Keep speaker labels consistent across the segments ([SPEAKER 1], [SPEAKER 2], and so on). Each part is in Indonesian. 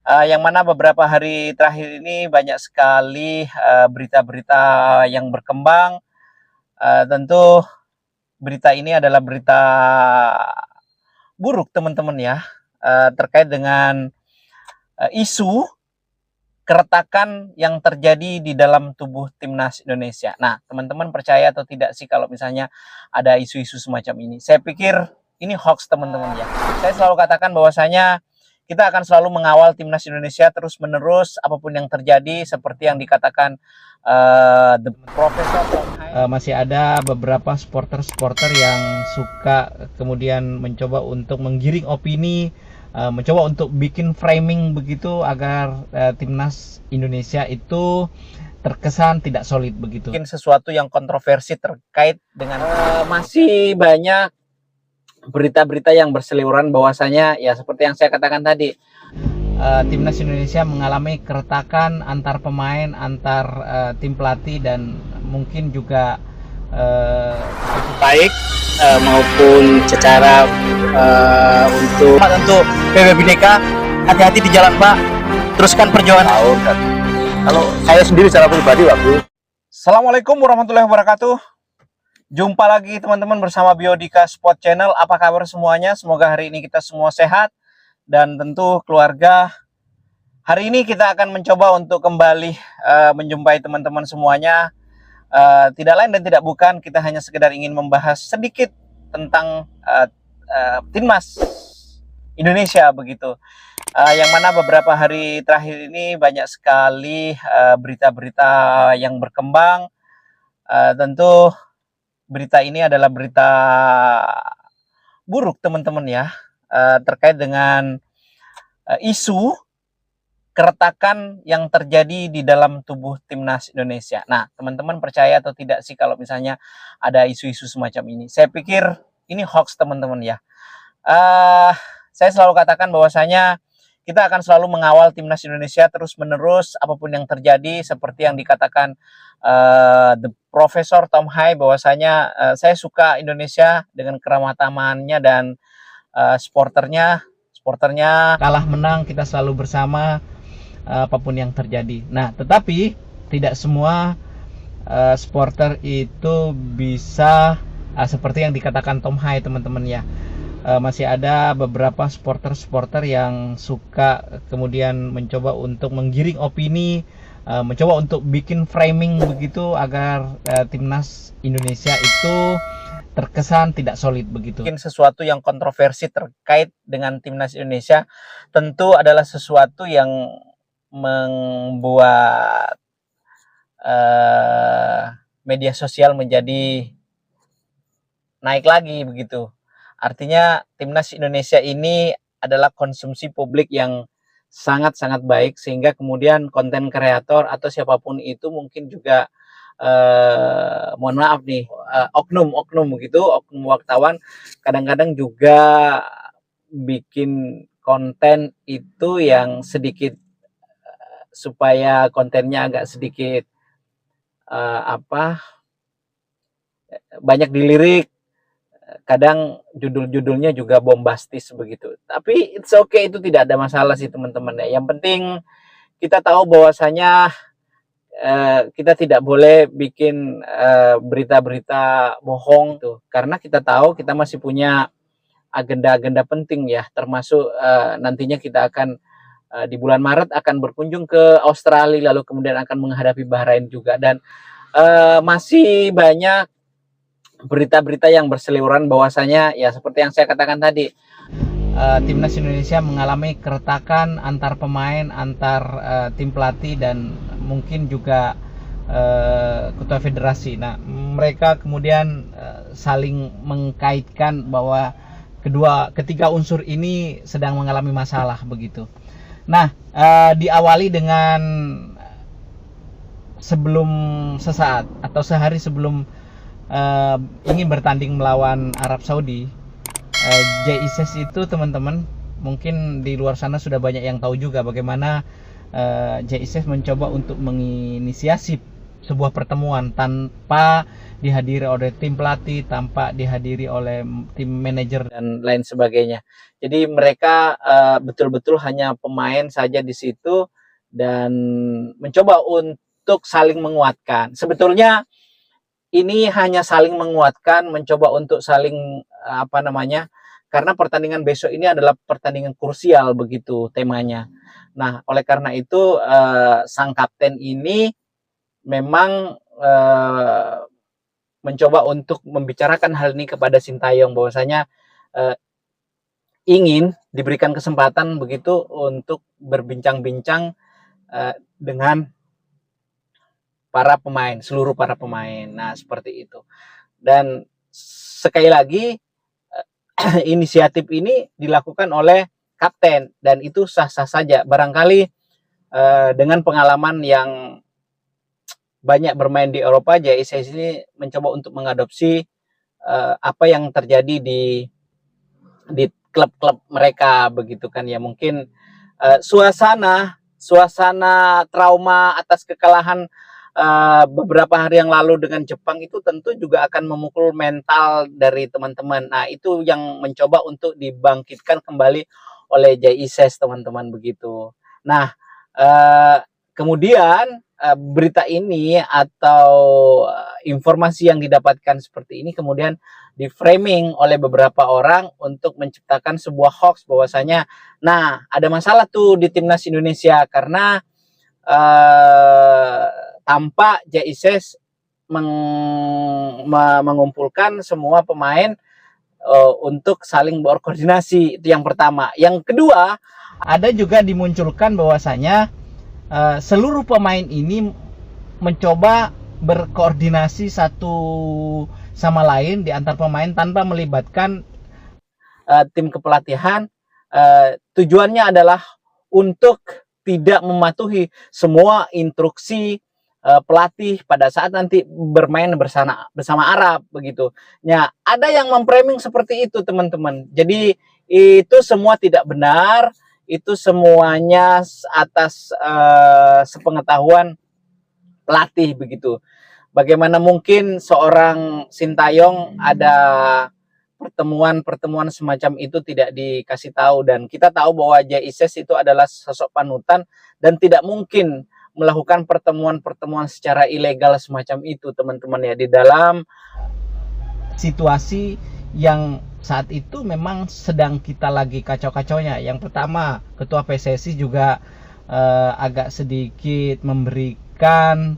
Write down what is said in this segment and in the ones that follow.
[SPEAKER 1] Yang mana beberapa hari terakhir ini banyak sekali berita-berita yang berkembang. Tentu berita ini adalah berita buruk teman-teman ya, terkait dengan isu keretakan yang terjadi di dalam tubuh timnas Indonesia. Nah, teman-teman percaya atau tidak sih kalau misalnya ada isu-isu semacam ini? Saya pikir ini hoax teman-teman ya. Saya selalu katakan bahwasanya kita akan selalu mengawal timnas Indonesia terus-menerus apapun yang terjadi, seperti yang dikatakan The Professor Tom Hai. Masih ada beberapa supporter-supporter yang suka kemudian mencoba untuk menggiring opini, mencoba untuk bikin framing begitu agar timnas Indonesia itu terkesan tidak solid begitu. Mungkin sesuatu yang kontroversi terkait dengan masih banyak berita-berita yang berseliweran bahwasanya ya seperti yang saya katakan tadi, timnas Indonesia mengalami keretakan antar pemain, antar tim pelatih, dan mungkin juga baik maupun secara untuk PB Bhinneka. Hati-hati di jalan Pak, teruskan perjuangan. Kalau saya sendiri secara pribadi Pak. Assalamualaikum warahmatullahi wabarakatuh. Jumpa lagi teman-teman bersama Biodika Sport Channel. Apa kabar semuanya? Semoga hari ini kita semua sehat dan tentu keluarga. Hari ini kita akan mencoba untuk kembali menjumpai teman-teman semuanya. Tidak lain dan tidak bukan, kita hanya sekedar ingin membahas sedikit tentang timnas Indonesia begitu. Yang mana beberapa hari terakhir ini banyak sekali berita-berita yang berkembang. Tentu berita ini adalah berita buruk teman-teman ya, terkait dengan isu keretakan yang terjadi di dalam tubuh timnas Indonesia. Nah, teman-teman percaya atau tidak sih kalau misalnya ada isu-isu semacam ini? Saya pikir ini hoax teman-teman ya. Saya selalu katakan bahwasanya kita akan selalu mengawal timnas Indonesia terus-menerus apapun yang terjadi, seperti yang dikatakan The Professor Tom Hai, bahwasanya saya suka Indonesia dengan keramatannya dan supporternya kalah menang kita selalu bersama apapun yang terjadi. Nah, tetapi tidak semua supporter itu bisa seperti yang dikatakan Tom Hai teman-teman ya. Masih ada beberapa supporter yang suka kemudian mencoba untuk menggiring opini, mencoba untuk bikin framing begitu agar timnas Indonesia itu terkesan tidak solid begitu. Mungkin sesuatu yang kontroversi terkait dengan timnas Indonesia tentu adalah sesuatu yang membuat media sosial menjadi naik lagi begitu. Artinya timnas Indonesia ini adalah konsumsi publik yang sangat-sangat baik, sehingga kemudian konten kreator atau siapapun itu mungkin juga mohon maaf nih, oknum begitu, oknum wartawan kadang-kadang juga bikin konten itu yang sedikit supaya kontennya agak sedikit banyak dilirik. Kadang judul-judulnya juga bombastis begitu. Tapi it's okay, itu tidak ada masalah sih teman-teman ya. Yang penting kita tahu bahwasanya kita tidak boleh bikin berita-berita bohong tuh, karena kita tahu kita masih punya agenda-agenda penting ya, termasuk nantinya kita akan di bulan Maret akan berkunjung ke Australia, lalu kemudian akan menghadapi Bahrain juga, dan masih banyak berita-berita yang berseliweran bahwasanya ya seperti yang saya katakan tadi, timnas Indonesia mengalami keretakan antar pemain, antar tim pelatih, dan mungkin juga ketua federasi. Nah, mereka kemudian saling mengkaitkan bahwa ketiga unsur ini sedang mengalami masalah begitu. Nah, diawali dengan sebelum sesaat atau sehari sebelum ingin bertanding melawan Arab Saudi, JICES itu teman-teman mungkin di luar sana sudah banyak yang tahu juga bagaimana JICES mencoba untuk menginisiasi sebuah pertemuan tanpa dihadiri oleh tim pelatih, tanpa dihadiri oleh tim manajer dan lain sebagainya. Jadi mereka betul-betul hanya pemain saja di situ dan mencoba untuk saling menguatkan. Sebetulnya ini hanya saling menguatkan, mencoba untuk saling karena pertandingan besok ini adalah pertandingan krusial begitu temanya. Nah, oleh karena itu sang kapten ini memang mencoba untuk membicarakan hal ini kepada Sintayong bahwasanya ingin diberikan kesempatan begitu untuk berbincang-bincang dengan seluruh para pemain. Nah, seperti itu. Dan sekali lagi inisiatif ini dilakukan oleh kapten dan itu sah-sah saja. Barangkali dengan pengalaman yang banyak bermain di Eropa, JICS ini mencoba untuk mengadopsi apa yang terjadi di klub-klub mereka begitu kan ya. Mungkin suasana trauma atas kekalahan beberapa hari yang lalu dengan Jepang itu tentu juga akan memukul mental dari teman-teman. Nah, itu yang mencoba untuk dibangkitkan kembali oleh JICS teman-teman begitu. Nah, kemudian berita ini atau informasi yang didapatkan seperti ini kemudian di framing oleh beberapa orang untuk menciptakan sebuah hoax bahwasanya ada masalah tuh di timnas Indonesia karena tanpa JICS mengumpulkan semua pemain untuk saling berkoordinasi. Itu yang pertama. Yang kedua, ada juga dimunculkan bahwasanya seluruh pemain ini mencoba berkoordinasi satu sama lain di antar pemain tanpa melibatkan tim kepelatihan. Tujuannya adalah untuk tidak mematuhi semua instruksi pelatih pada saat nanti bermain bersama Arab begitu. Ya, ada yang memframing seperti itu teman-teman. Jadi itu semua tidak benar. Itu semuanya atas sepengetahuan pelatih begitu. Bagaimana mungkin seorang Sintayong ada pertemuan semacam itu tidak dikasih tahu, dan kita tahu bahwa JICS itu adalah sosok panutan dan tidak mungkin melakukan pertemuan secara ilegal semacam itu teman-teman ya, di dalam situasi yang saat itu memang sedang kita lagi kacau-kacaunya. Yang pertama, ketua PSSI juga agak sedikit memberikan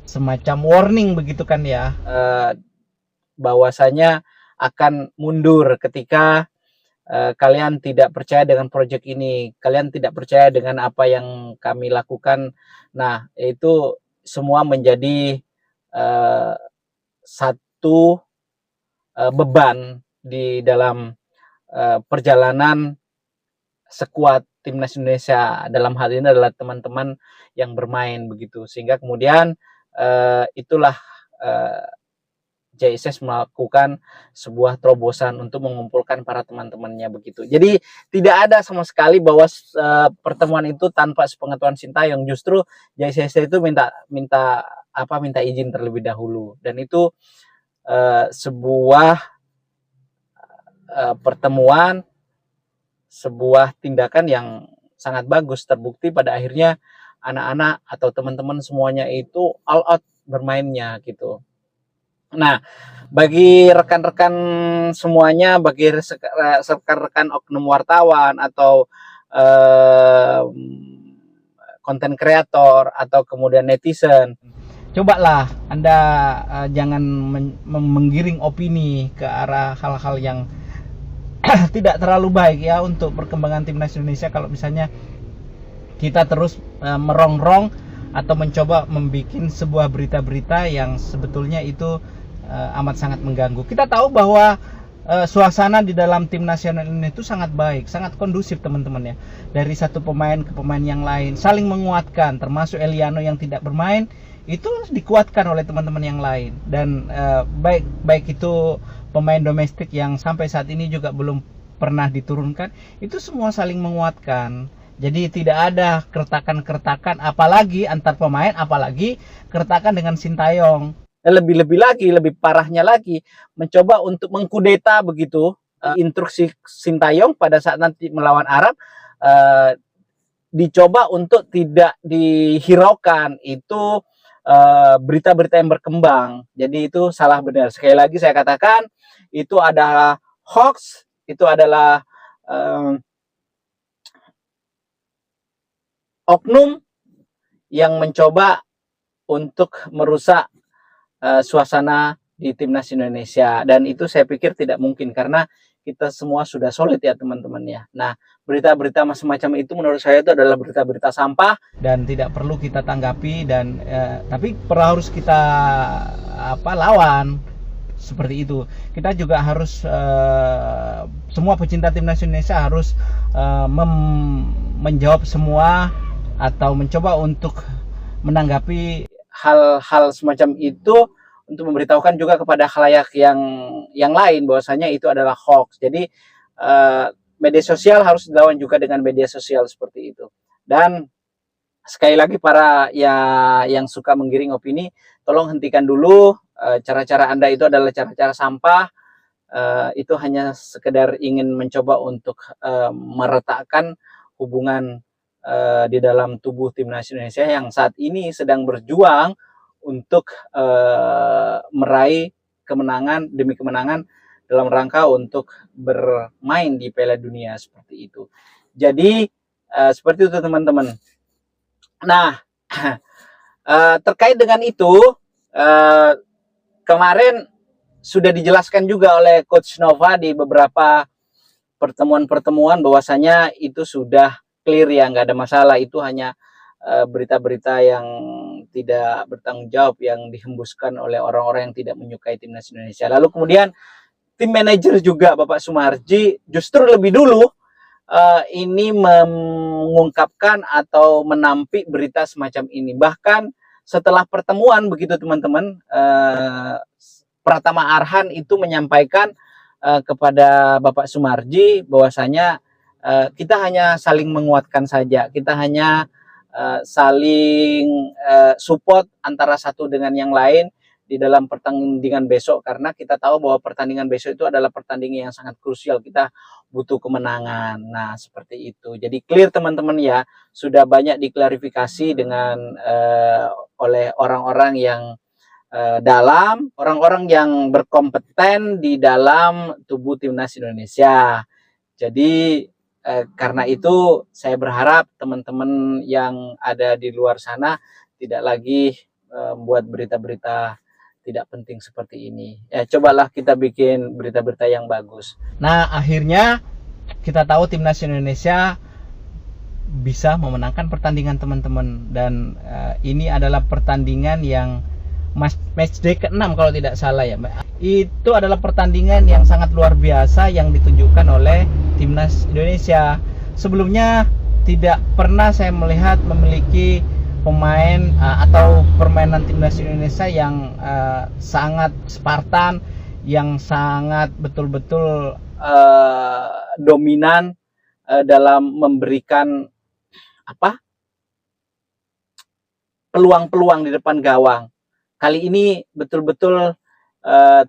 [SPEAKER 1] semacam warning begitu kan ya, bahwasanya akan mundur ketika kalian tidak percaya dengan proyek ini, kalian tidak percaya dengan apa yang kami lakukan. Nah, itu semua menjadi satu beban di dalam perjalanan skuad timnas Indonesia. Dalam hal ini adalah teman-teman yang bermain begitu, sehingga kemudian itulah JICS melakukan sebuah terobosan untuk mengumpulkan para teman-temannya begitu. Jadi tidak ada sama sekali bahwa pertemuan itu tanpa sepengetahuan Sintayong. Justru JICS itu minta izin terlebih dahulu, dan itu sebuah pertemuan, sebuah tindakan yang sangat bagus. Terbukti pada akhirnya anak-anak atau teman-teman semuanya itu all out bermainnya gitu. Nah, bagi rekan-rekan semuanya, bagi rekan-rekan oknum wartawan atau konten kreator atau kemudian netizen, cobalah Anda jangan menggiring opini ke arah hal-hal yang tidak terlalu baik ya untuk perkembangan timnas Indonesia. Kalau misalnya kita terus merongrong atau mencoba membuat sebuah berita-berita yang sebetulnya itu amat sangat mengganggu. Kita tahu bahwa suasana di dalam tim nasional ini itu sangat baik, sangat kondusif teman-teman ya. Dari satu pemain ke pemain yang lain saling menguatkan, termasuk Eliano yang tidak bermain itu dikuatkan oleh teman-teman yang lain. Dan baik itu pemain domestik yang sampai saat ini juga belum pernah diturunkan, itu semua saling menguatkan.
[SPEAKER 2] Jadi tidak ada keretakan-keretakan, apalagi antar pemain, apalagi keretakan dengan Sintayong.
[SPEAKER 1] Lebih-lebih lagi, lebih parahnya lagi, mencoba untuk mengkudeta begitu instruksi Sintayong pada saat nanti melawan Arab, dicoba untuk tidak dihiraukan. Itu berita-berita yang berkembang. Jadi itu salah benar. Sekali lagi saya katakan, itu adalah hoax, itu adalah oknum yang mencoba untuk merusak suasana di timnas Indonesia, dan itu saya pikir tidak mungkin karena kita semua sudah solid ya teman-teman ya. Nah, berita-berita semacam itu menurut saya itu adalah berita-berita sampah
[SPEAKER 2] dan tidak perlu kita tanggapi, dan tapi harus kita lawan seperti itu. Kita juga harus semua pecinta timnas Indonesia harus menjawab semua atau mencoba untuk menanggapi
[SPEAKER 1] hal-hal semacam itu, untuk memberitahukan juga kepada khalayak yang lain bahwasanya itu adalah hoax. Jadi media sosial harus dilawan juga dengan media sosial seperti itu. Dan sekali lagi para yang suka menggiring opini, tolong hentikan dulu. Cara-cara Anda itu adalah cara-cara sampah. Itu hanya sekedar ingin mencoba untuk meretakkan hubungan di dalam tubuh timnas Indonesia yang saat ini sedang berjuang untuk meraih kemenangan demi kemenangan dalam rangka untuk bermain di Piala Dunia seperti itu. Jadi seperti itu teman-teman. Nah, terkait dengan itu, kemarin sudah dijelaskan juga oleh Coach Nova di beberapa pertemuan-pertemuan bahwasanya itu sudah clear ya, nggak ada masalah. Itu hanya berita-berita yang tidak bertanggung jawab yang dihembuskan oleh orang-orang yang tidak menyukai timnas Indonesia. Lalu kemudian tim manajer juga Bapak Sumarji justru lebih dulu ini mengungkapkan atau menampik berita semacam ini. Bahkan setelah pertemuan begitu teman-teman, Pratama Arhan itu menyampaikan kepada Bapak Sumarji bahwasanya kita hanya saling menguatkan saja, kita hanya saling support antara satu dengan yang lain di dalam pertandingan besok, karena kita tahu bahwa pertandingan besok itu adalah pertandingan yang sangat krusial, kita butuh kemenangan. Nah, seperti itu. Jadi clear teman-teman ya, sudah banyak diklarifikasi dengan oleh orang-orang yang dalam, orang-orang yang berkompeten di dalam tubuh timnas Indonesia. Jadi karena itu saya berharap teman-teman yang ada di luar sana tidak lagi membuat berita-berita tidak penting seperti ini. Ya, cobalah kita bikin berita-berita yang bagus.
[SPEAKER 2] Nah, akhirnya kita tahu timnas Indonesia bisa memenangkan pertandingan teman-teman, dan ini adalah pertandingan yang match day ke-6 kalau tidak salah ya. Itu adalah pertandingan yang sangat luar biasa yang ditunjukkan oleh timnas Indonesia. Sebelumnya tidak pernah saya melihat memiliki pemain atau permainan timnas Indonesia yang sangat Spartan, yang sangat betul-betul
[SPEAKER 1] dominan dalam memberikan peluang-peluang di depan gawang. Kali ini betul-betul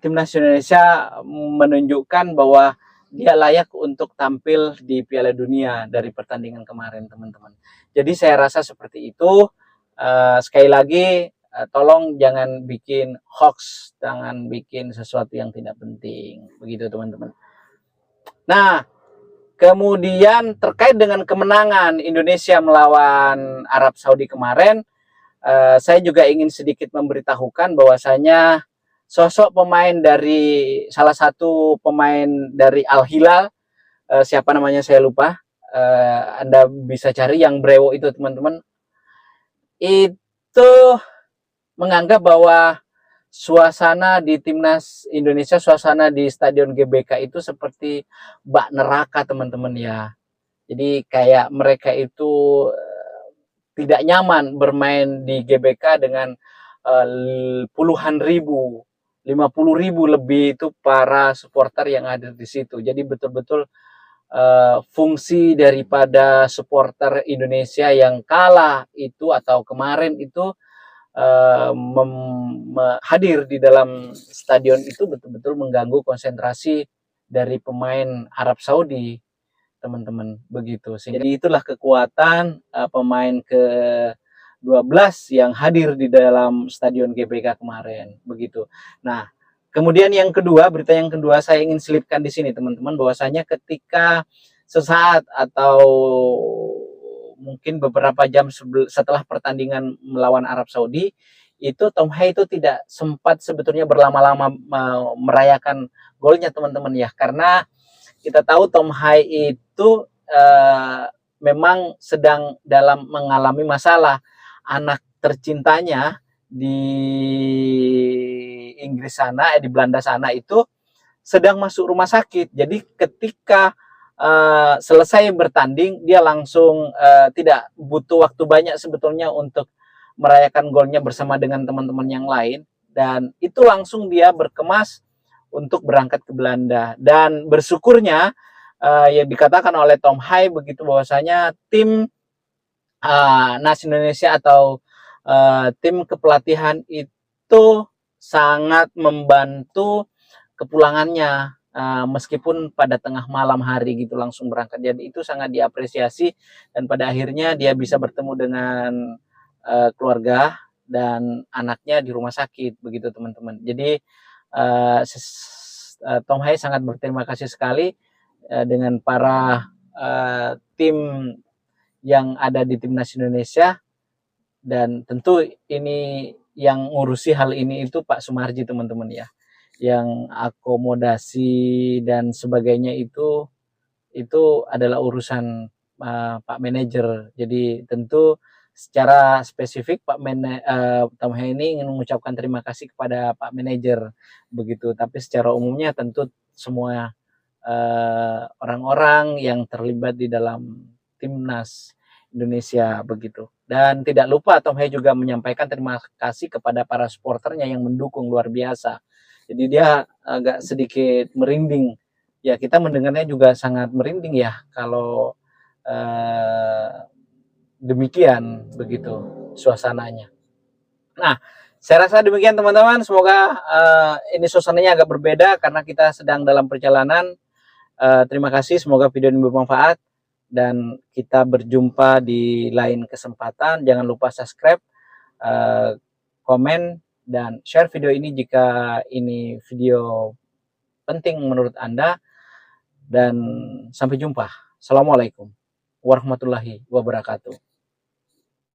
[SPEAKER 1] timnas Indonesia menunjukkan bahwa dia layak untuk tampil di Piala Dunia dari pertandingan kemarin teman-teman. Jadi saya rasa seperti itu. Sekali lagi tolong jangan bikin hoax, jangan bikin sesuatu yang tidak penting, begitu teman-teman. Nah, kemudian terkait dengan kemenangan Indonesia melawan Arab Saudi kemarin, saya juga ingin sedikit memberitahukan bahwasanya sosok pemain dari salah satu pemain dari Al Hilal, siapa namanya saya lupa, Anda bisa cari, yang brewo itu teman-teman, itu menganggap bahwa suasana di timnas Indonesia, suasana di Stadion GBK itu seperti bak neraka teman-teman ya. Jadi kayak mereka itu tidak nyaman bermain di GBK dengan puluhan ribu, 50.000 lebih itu para supporter yang ada di situ. Jadi betul-betul fungsi daripada supporter Indonesia yang kalah itu atau kemarin itu hadir di dalam stadion itu betul-betul mengganggu konsentrasi dari pemain Arab Saudi, teman-teman, begitu. Jadi itulah kekuatan pemain ke-12 yang hadir di dalam stadion GBK kemarin, begitu. Nah, kemudian yang kedua, berita yang kedua saya ingin selipkan di sini, teman-teman, bahwasanya ketika sesaat atau mungkin beberapa jam setelah pertandingan melawan Arab Saudi, itu Tom Hai itu tidak sempat sebetulnya berlama-lama merayakan golnya, teman-teman ya, karena kita tahu Tom Hai itu memang sedang dalam mengalami masalah. Anak tercintanya di Inggris sana, di Belanda sana itu sedang masuk rumah sakit. Jadi ketika selesai bertanding, dia langsung tidak butuh waktu banyak sebetulnya untuk merayakan golnya bersama dengan teman-teman yang lain, dan itu langsung dia berkemas untuk berangkat ke Belanda. Dan bersyukurnya yang dikatakan oleh Tom Hai begitu, bahwasanya tim Nas Indonesia atau tim kepelatihan itu sangat membantu kepulangannya, meskipun pada tengah malam hari gitu langsung berangkat. Jadi itu sangat diapresiasi, dan pada akhirnya dia bisa bertemu dengan keluarga dan anaknya di rumah sakit, begitu teman-teman. Jadi Tom Hai sangat berterima kasih sekali dengan para tim yang ada di Timnas Indonesia, dan tentu ini yang ngurusi hal ini itu Pak Sumarji, teman-teman ya, yang akomodasi dan sebagainya itu adalah urusan Pak manajer. Jadi tentu secara spesifik Tom Hai ini ingin mengucapkan terima kasih kepada Pak manajer, begitu. Tapi secara umumnya tentu semua orang-orang yang terlibat di dalam Timnas Indonesia, begitu. Dan tidak lupa Tom Hai juga menyampaikan terima kasih kepada para supporternya yang mendukung luar biasa. Jadi dia agak sedikit merinding. Ya, kita mendengarnya juga sangat merinding ya kalau demikian, begitu suasananya. Nah, saya rasa demikian teman-teman. Semoga ini suasananya agak berbeda karena kita sedang dalam perjalanan. Terima kasih, semoga video ini bermanfaat, dan kita berjumpa di lain kesempatan. Jangan lupa subscribe, komen, dan share video ini jika ini video penting menurut Anda. Dan sampai jumpa. Assalamualaikum warahmatullahi wabarakatuh.